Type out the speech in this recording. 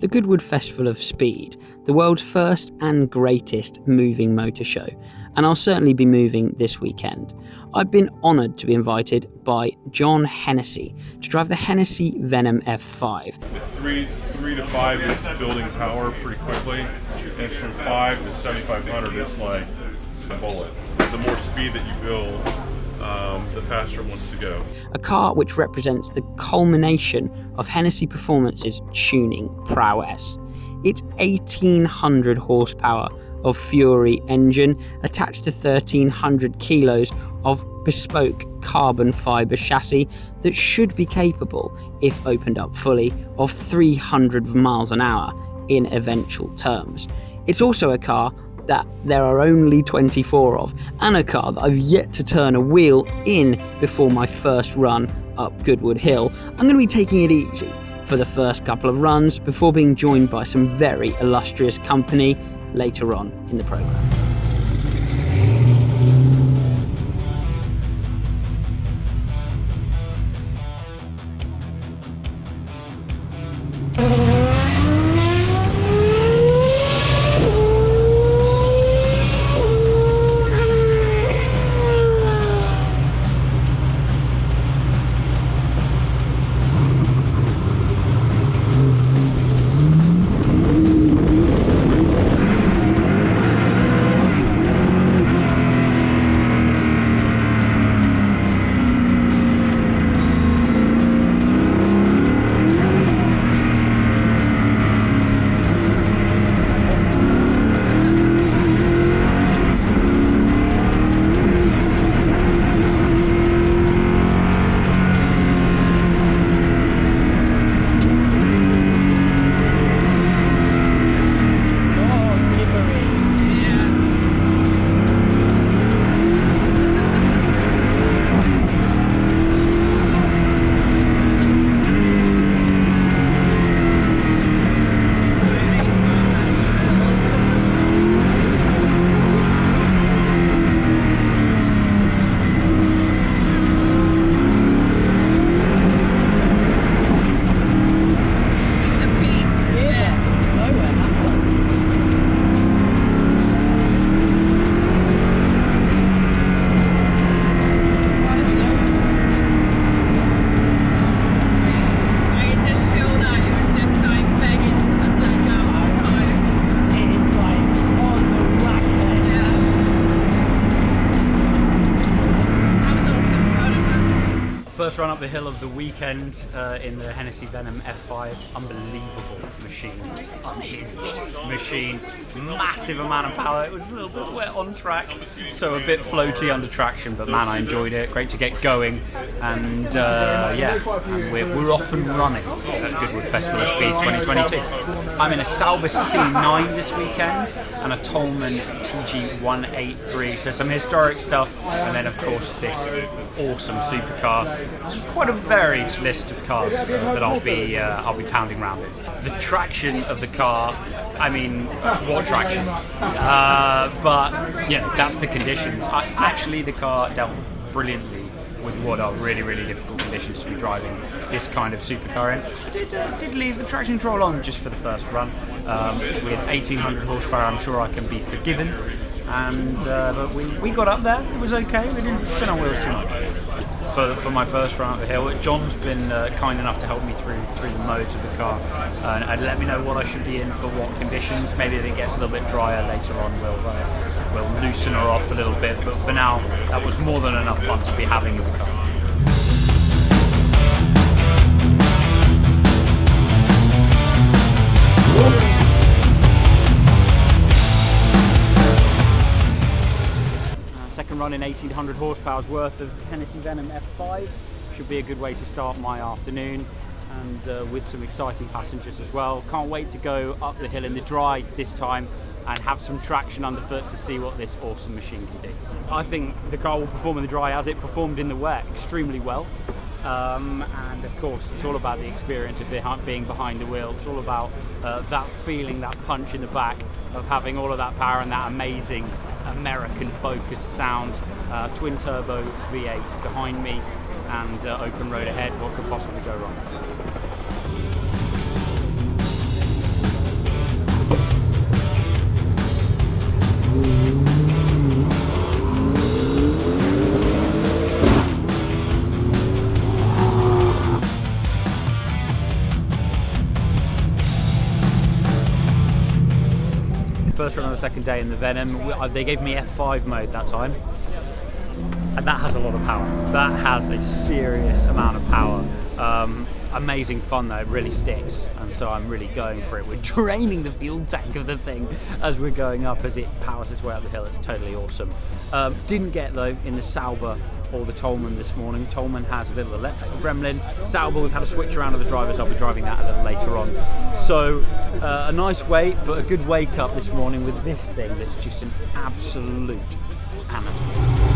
the Goodwood Festival of Speed, the world's first and greatest moving motor show, and I'll certainly be moving this weekend. I've been honoured to be invited by John Hennessy to drive the Hennessy Venom F5. The 3 to 5 is building power pretty quickly, and from 5 to 7,500 it's like a bullet. The more speed that you build, the faster it wants to go. A car which represents the culmination of Hennessy Performance's tuning prowess. Its 1,800 horsepower of Fury engine attached to 1,300 kilos of bespoke carbon fibre chassis that should be capable, if opened up fully, of 300 miles an hour in eventual terms. It's also a car that there are only 24 of, and a car that I've yet to turn a wheel in before my first run up Goodwood Hill. I'm going to be taking it easy for the first couple of runs before being joined by some very illustrious company later on in the programme. First run up the hill of the weekend in the Hennessy Venom F5. Unbelievable machine, unhinged machine, massive amount of power. It was a little bit wet on track, so a bit floaty under traction, but man, I enjoyed it. Great to get going, and we're off and running at Goodwood Festival of Speed 2022. I'm in a Salbus C9 this weekend and a Tolman TG183, so some historic stuff, and then of course this awesome supercar. Quite a varied list of cars that I'll be pounding around with. The traction of the car, I mean, what traction? But yeah, that's the conditions. Actually, the car dealt brilliantly with what are really, really difficult conditions to be driving this kind of supercar in. I did leave the traction control on just for the first run. With 1,800 horsepower, I'm sure I can be forgiven. And but we got up there. It was okay. We didn't spin our wheels too much. For my first run up the hill, John's been kind enough to help me through the modes of the car and let me know what I should be in for what conditions. Maybe if it gets a little bit drier later on, we'll loosen her off a little bit. But for now, that was more than enough fun to be having with the car. Second run in 1,800 horsepower's worth of Hennessy Venom F5 should be a good way to start my afternoon, and with some exciting passengers as well. Can't wait to go up the hill in the dry this time and have some traction underfoot to see what this awesome machine can do. I think the car will perform in the dry as it performed in the wet extremely well. And of course it's all about the experience of being behind the wheel. It's all about that feeling, that punch in the back of having all of that power and that amazing American focused sound. Twin turbo V8 behind me and open road ahead. What could possibly go wrong? first run on the second day in the Venom. They gave me F5 mode that time, and that has a lot of power. That has a serious amount of power. Amazing fun though, it really sticks, and so I'm really going for it. We're draining the fuel tank of the thing as we're going up, as it powers its way up the hill. It's totally awesome. Didn't get though in the Sauber or the Tolman this morning. Tolman has a little electric gremlin. Sauber, we've had a switch around of the drivers. I'll be driving that a little later on. So a nice wait, but a good wake up this morning with this thing that's just an absolute animal.